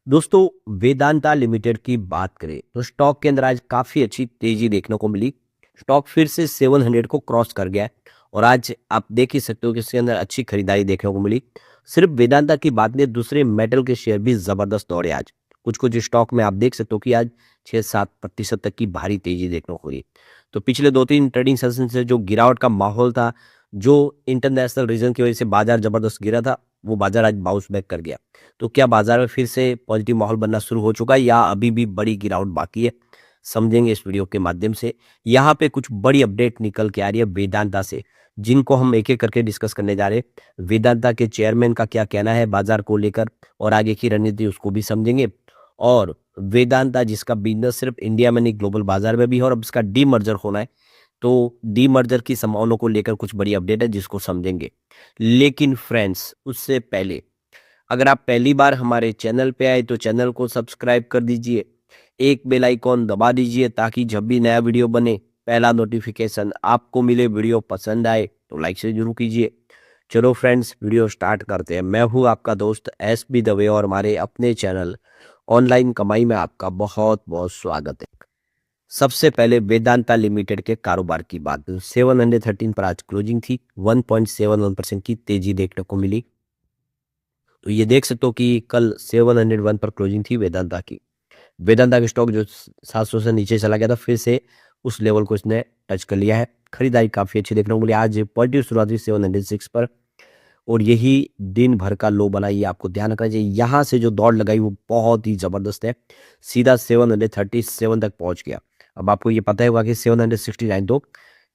दोस्तों, वेदांता लिमिटेड की बात करें तो स्टॉक के अंदर आज काफी अच्छी तेजी देखने को मिली। स्टॉक फिर से 700 को क्रॉस कर गया है और आज आप देख ही सकते हो कि इसके अंदर अच्छी खरीदारी देखने को मिली। सिर्फ वेदांता की बात नहीं, दूसरे मेटल के शेयर भी जबरदस्त दौड़े आज। कुछ कुछ स्टॉक में आप देख सकते हो कि आज 6-7% तक की भारी तेजी देखने को मिली। तो पिछले 2-3 ट्रेडिंग सेशन से जो गिरावट का माहौल था, जो इंटरनेशनल रीजन की वजह से बाजार जबरदस्त गिरा था, वो बाजार आज बाउंस बैक कर गया। तो क्या बाजार में फिर से पॉजिटिव माहौल बनना शुरू हो चुका है या अभी भी बड़ी गिरावट बाकी है? समझेंगे इस वीडियो के माध्यम से। यहाँ पे कुछ बड़ी अपडेट निकल के आ रही है वेदांता से, जिनको हम एक एक करके डिस्कस करने जा रहे हैं। वेदांता के चेयरमैन का क्या कहना है बाजार को लेकर और आगे की रणनीति उसको भी समझेंगे। और वेदांता जिसका बिजनेस सिर्फ इंडिया में नहीं ग्लोबल बाजार में भी है और अब इसका डीमर्जर होना है, तो डीमर्जर की संभावनाओं को लेकर कुछ बड़ी अपडेट है जिसको समझेंगे। लेकिन फ्रेंड्स, उससे पहले अगर आप पहली बार हमारे चैनल पे आए तो चैनल को सब्सक्राइब कर दीजिए, एक बेल आइकॉन दबा दीजिए ताकि जब भी नया वीडियो बने पहला नोटिफिकेशन आपको मिले। वीडियो पसंद आए तो लाइक से जरूर कीजिए। चलो फ्रेंड्स, वीडियो स्टार्ट करते हैं। मैं हूँ आपका दोस्त एसबी दवे और हमारे अपने चैनल ऑनलाइन कमाई में आपका बहुत बहुत स्वागत है। सबसे पहले वेदांता लिमिटेड के कारोबार की बात, 713 पर आज क्लोजिंग थी, 1.71% की तेजी देखने को मिली। तो ये देख सकते हो कि कल 701 पर क्लोजिंग थी वेदांता की। वेदांता का स्टॉक जो 700 से नीचे चला गया था, फिर से उस लेवल को इसने टच कर लिया है। खरीदारी काफी अच्छी देखने को मिली। आज पॉजिटिव शुरुआत हुई 706 पर और यही दिन भर का लो बना, ये आपको ध्यान रखना चाहिए। यहाँ से जो दौड़ लगाई वो बहुत ही जबरदस्त है, सीधा 737 तक पहुंच गया। अब आपको ये पता होगा कि 769 तो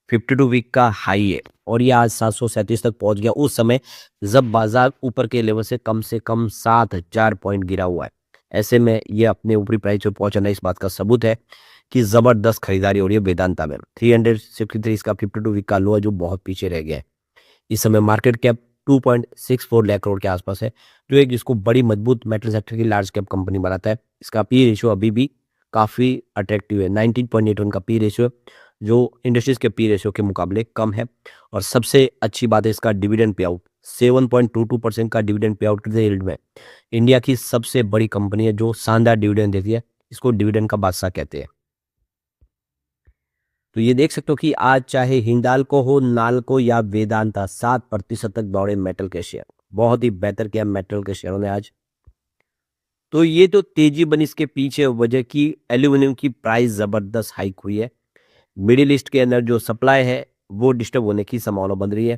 52 वीक का हाई है और ये आज 737 तक पहुंच गया उस समय जब बाजार ऊपर के लेवल से कम 7,000 पॉइंट गिरा हुआ है। ऐसे में ये अपने ऊपरी प्राइस पे पहुंचना इस बात का सबूत है कि जबरदस्त खरीदारी हो रही है वेदांता में। 363 इसका 52 वीक का लो है जो बहुत पीछे रह गया है। इस समय मार्केट कैप 2.64 लाख करोड़ के आसपास है, जो एक जिसको बड़ी मजबूत मेटल सेक्टर की लार्ज कैप कंपनी बनाता है। इसका पी रेशियो अभी भी काफी अट्रैक्टिव है, 19.81 का पी रेशियो, जो इंडस्ट्रीज के पी रेशियो के मुकाबले कम है। और सबसे अच्छी बात है इसका डिविडेंड पे आउट, 7.22% का डिविडेंड पे आउट यील्ड में इंडिया की सबसे बड़ी कंपनी है जो शानदार डिविडेंड देती है। इसको डिविडेंड का बादशाह कहते हैं। तो ये देख सकते हो कि आज चाहे हिंडाल्को हो, नाल्को या वेदांता, 7% तक दौड़े मेटल के शेयर। बहुत ही बेहतर किया मेटल के शेयरों ने आज। तो ये तो तेजी बनी, इसके पीछे वजह की एल्यूमिनियम की प्राइस जबरदस्त हाइक हुई है। मिडिल ईस्ट के अंदर जो सप्लाई है वो डिस्टर्ब होने की संभावना बन रही है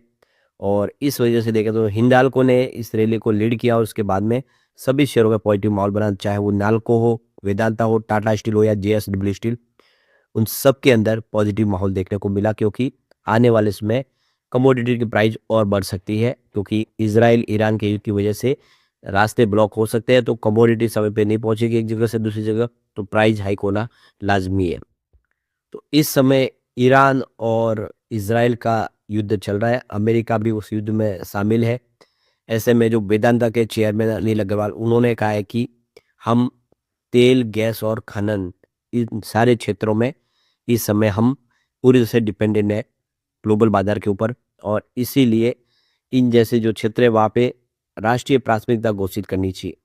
और इस वजह से देखें तो हिंडाल्को ने इस रैली को लीड किया और उसके बाद में सभी शेयरों का पॉजिटिव माहौल बना, चाहे वो नाल्को हो, वेदांता हो, टाटा स्टील हो या जेएसडब्ल्यू स्टील। उन सब के अंदर पॉजिटिव माहौल देखने को मिला क्योंकि आने वाले समय कमोडिटी की प्राइस और बढ़ सकती है, क्योंकि इजराइल ईरान के युद्ध की वजह से रास्ते ब्लॉक हो सकते हैं। तो कमोडिटी समय पे नहीं पहुंचेगी एक जगह से दूसरी जगह, तो प्राइस हाइक होना लाजमी है। तो इस समय ईरान और इजराइल का युद्ध चल रहा है, अमेरिका भी उस युद्ध में शामिल है। ऐसे में जो वेदांता के चेयरमैन अनिल अग्रवाल, उन्होंने कहा है कि हम तेल, गैस और खनन, इन सारे क्षेत्रों में इस समय हम पूरी तरह से डिपेंडेंट है ग्लोबल बाजार के ऊपर और इसीलिए इन जैसे जो क्षेत्र है वहाँ पे राष्ट्रीय प्राथमिकता घोषित करनी चाहिए।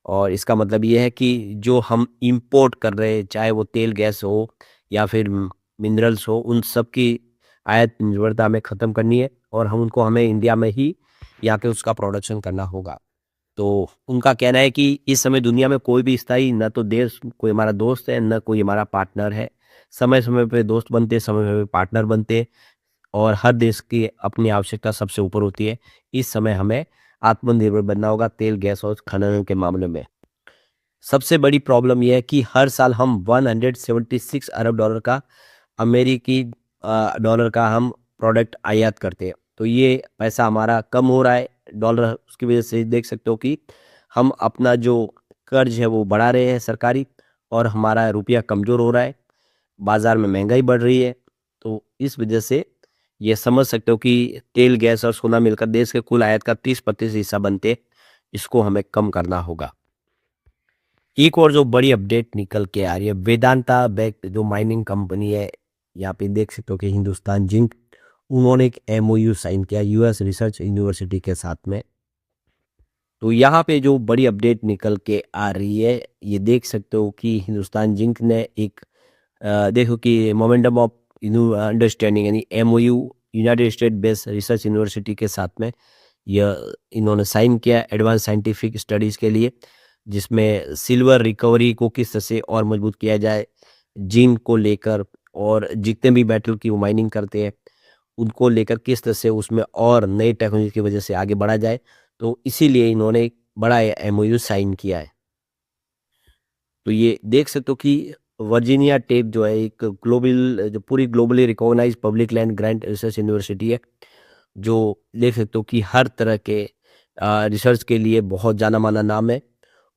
और इसका मतलब ये है कि जो हम इंपोर्ट कर रहे हैं, चाहे वो तेल गैस हो या फिर मिनरल्स हो, उन सब की आयात निर्भरता हमें ख़त्म करनी है और हम उनको हमें इंडिया में ही यहाँ पे उसका प्रोडक्शन करना होगा। तो उनका कहना है कि इस समय दुनिया में कोई भी स्थायी न तो देश कोई हमारा दोस्त है, न कोई हमारा पार्टनर है। समय समय पे दोस्त बनते, समय समय पे पार्टनर बनते और हर देश की अपनी आवश्यकता सबसे ऊपर होती है। इस समय हमें आत्मनिर्भर बनना होगा तेल, गैस और खनन के मामले में। सबसे बड़ी प्रॉब्लम यह है कि हर साल हम 176 अरब डॉलर का अमेरिकी डॉलर का हम प्रोडक्ट आयात करते हैं। तो ये पैसा हमारा कम हो रहा है डॉलर, उसकी वजह से देख सकते हो कि हम अपना जो कर्ज है वो बढ़ा रहे हैं सरकारी और हमारा रुपया कमज़ोर हो रहा है, बाज़ार में महंगाई बढ़ रही है। तो इस वजह से ये समझ सकते हो कि तेल, गैस और सोना मिलकर देश के कुल आयात का 30% हिस्सा बनते, इसको हमें कम करना होगा। एक और जो बड़ी अपडेट निकल के आ रही है, वेदांता बैक जो माइनिंग कंपनी है, यहाँ पे देख सकते हो कि हिंदुस्तान जिंक, उन्होंने एक एमओयू साइन किया यूएस रिसर्च यूनिवर्सिटी के साथ में। तो यहाँ पे जो बड़ी अपडेट निकल के आ रही है, ये देख सकते हो कि हिंदुस्तान जिंक ने एक देखो कि मोमेंटम ऑफ अंडरस्टैंडिंग यानी MOU United state based research university के साथ में यह इन्होंने साइन किया एडवांस साइंटिफिक स्टडीज़ के लिए, जिसमें सिल्वर रिकवरी को किस तरह से और मजबूत किया जाए, जिंक को लेकर, और जितने भी मेटल की वो माइनिंग करते हैं उनको लेकर किस तरह से उसमें और नई टेक्नोलॉजी की वजह से आगे बढ़ा जाए। तो इसीलिए इन्होंने एक बड़ा एमओयू साइन किया है। तो ये देख सकते हो कि वर्जीनिया टेक जो है एक ग्लोबल जो पूरी globally recognise public land grant research university है, जो देख सकते हो कि हर तरह के रिसर्च के लिए बहुत जाना माना नाम है,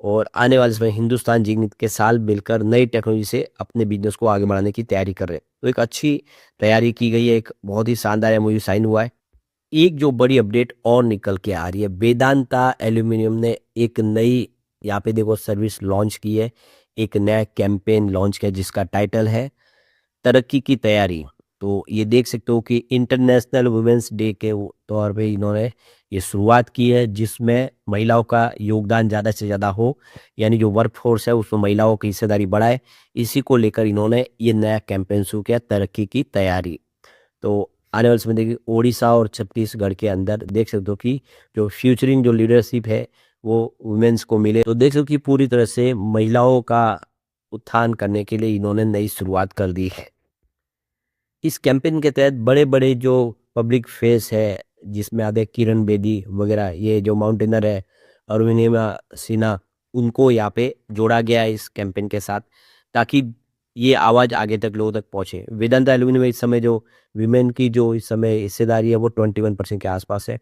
और आने वाले समय हिंदुस्तान जिंक के साल मिलकर नई टेक्नोलॉजी से अपने बिजनेस को आगे बढ़ाने की तैयारी कर रहे हैं। तो एक अच्छी तैयारी की गई है, एक बहुत ही शानदार एमओयू साइन हुआ है। एक जो बड़ी अपडेट और निकल के आ रही है, वेदांता एल्यूमिनियम ने एक नई यहाँ पे देखो सर्विस लॉन्च की है, एक नया कैंपेन लॉन्च किया जिसका टाइटल है तरक्की की तैयारी। तो ये देख सकते हो कि इंटरनेशनल वुमेन्स डे के तौर पे इन्होंने ये शुरुआत की है, जिसमें महिलाओं का योगदान ज़्यादा से ज़्यादा हो, यानी जो वर्क फोर्स है उसमें महिलाओं की हिस्सेदारी बढ़ाए। इसी को लेकर इन्होंने ये नया कैंपेन शुरू किया, तरक्की की तैयारी। तो आने वाले समय देखिए ओडिशा और छत्तीसगढ़ के अंदर देख सकते हो कि जो फ्यूचरिंग जो लीडरशिप है वो वुमेन्स को मिले। तो देख सकते हो कि पूरी तरह से महिलाओं का उत्थान करने के लिए इन्होंने नई शुरुआत कर दी है। इस कैंपेन के तहत बड़े-बड़े जो पब्लिक फेस है, जिसमें आते हैं किरण बेदी वगैरह, ये जो माउंटेनर है, अरुणिमा सिन्हा, उनको यहाँ पे जोड़ा गया है इस कैंपेन के साथ, ताकि ये आवाज़ आगे तक लोगों तक पहुँचे। वेदांता एल्यूमिनियम में इस समय जो वीमेन की जो इस समय हिस्सेदारी है वो 21% के आसपास है,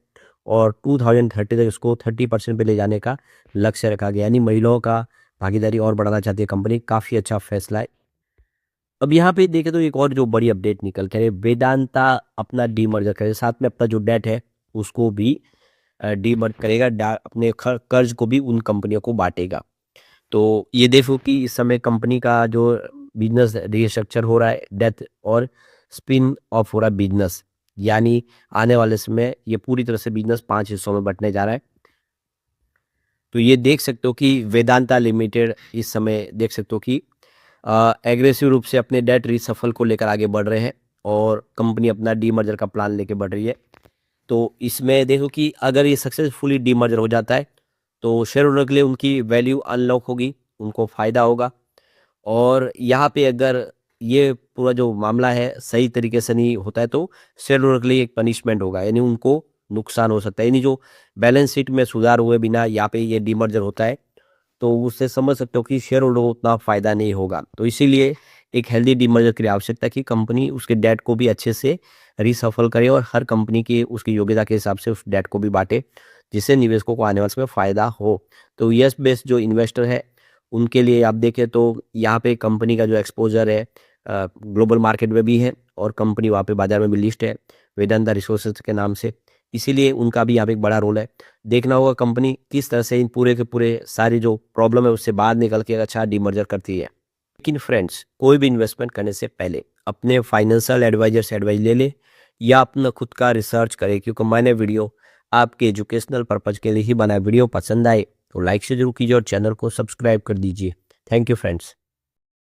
और 2030 तक इसको 30% पे ले जाने का लक्ष्य रखा गया, यानी महिलाओं का भागीदारी और बढ़ाना चाहती है कंपनी। काफ़ी अच्छा फैसला है। अब यहाँ पे देखें तो एक और जो बड़ी अपडेट निकल के है, वेदांता अपना डीमर्जर करे, साथ में अपना जो डेट है उसको भी डीमर्ज करेगा, अपने कर्ज को भी उन कंपनियों को बांटेगा। तो ये देखो कि इस समय कंपनी का जो बिजनेस रिस्ट्रक्चर हो रहा है, डेथ और स्पिन ऑफ हो रहा है बिजनेस, यानी आने वाले समय ये पूरी तरह से बिजनेस 5 हिस्सों में बंटने जा रहा है। तो ये देख सकते हो कि वेदांता लिमिटेड इस समय देख सकते हो कि एग्रेसिव रूप से अपने डेट रीसफल को लेकर आगे बढ़ रहे हैं, और कंपनी अपना डीमर्जर का प्लान लेके बढ़ रही है। तो इसमें देखो कि अगर ये सक्सेसफुली डीमर्जर हो जाता है तो शेयर होल्डर के लिए उनकी वैल्यू अनलॉक होगी, उनको फ़ायदा होगा। और यहाँ पे अगर ये पूरा जो मामला है सही तरीके से नहीं होता है तो शेयर होल्डर के लिए एक पनिशमेंट होगा, यानी उनको नुकसान हो सकता है। यानी जो बैलेंस शीट में सुधार हुए बिना यहाँ पे ये डीमर्जर होता है, तो उससे समझ सकते हो कि शेयर होल्डर को उतना फ़ायदा नहीं होगा। तो इसीलिए एक हेल्दी डीमर्जर की आवश्यकता है कि कंपनी उसके डेट को भी अच्छे से रीसफल करे, और हर कंपनी की उसकी योग्यता के हिसाब से उस डेट को भी बाँटे, जिससे निवेशकों को आने वाले समय फ़ायदा हो। तो येस बेस्ड जो इन्वेस्टर है, उनके लिए आप देखें तो यहाँ पे कंपनी का जो एक्सपोज़र है ग्लोबल मार्केट में भी है, और कंपनी वहाँ पे बाज़ार में भी लिस्ट है, वेदांता रिसोर्सेज़ के नाम से। इसीलिए उनका भी यहाँ पे एक बड़ा रोल है। देखना होगा कंपनी किस तरह से इन पूरे के पूरे सारी जो प्रॉब्लम है उससे बाहर निकल के अच्छा डीमर्जर करती है। लेकिन फ्रेंड्स, कोई भी इन्वेस्टमेंट करने से पहले अपने फाइनेंशियल एडवाइजर से एडवाइस ले ले, या अपना खुद का रिसर्च करें, क्योंकि मैंने वीडियो आपके एजुकेशनल पर्पज़ के लिए ही बनाया। वीडियो पसंद आए तो लाइक से जरूर कीजिए और चैनल को सब्सक्राइब कर दीजिए। Thank you friends.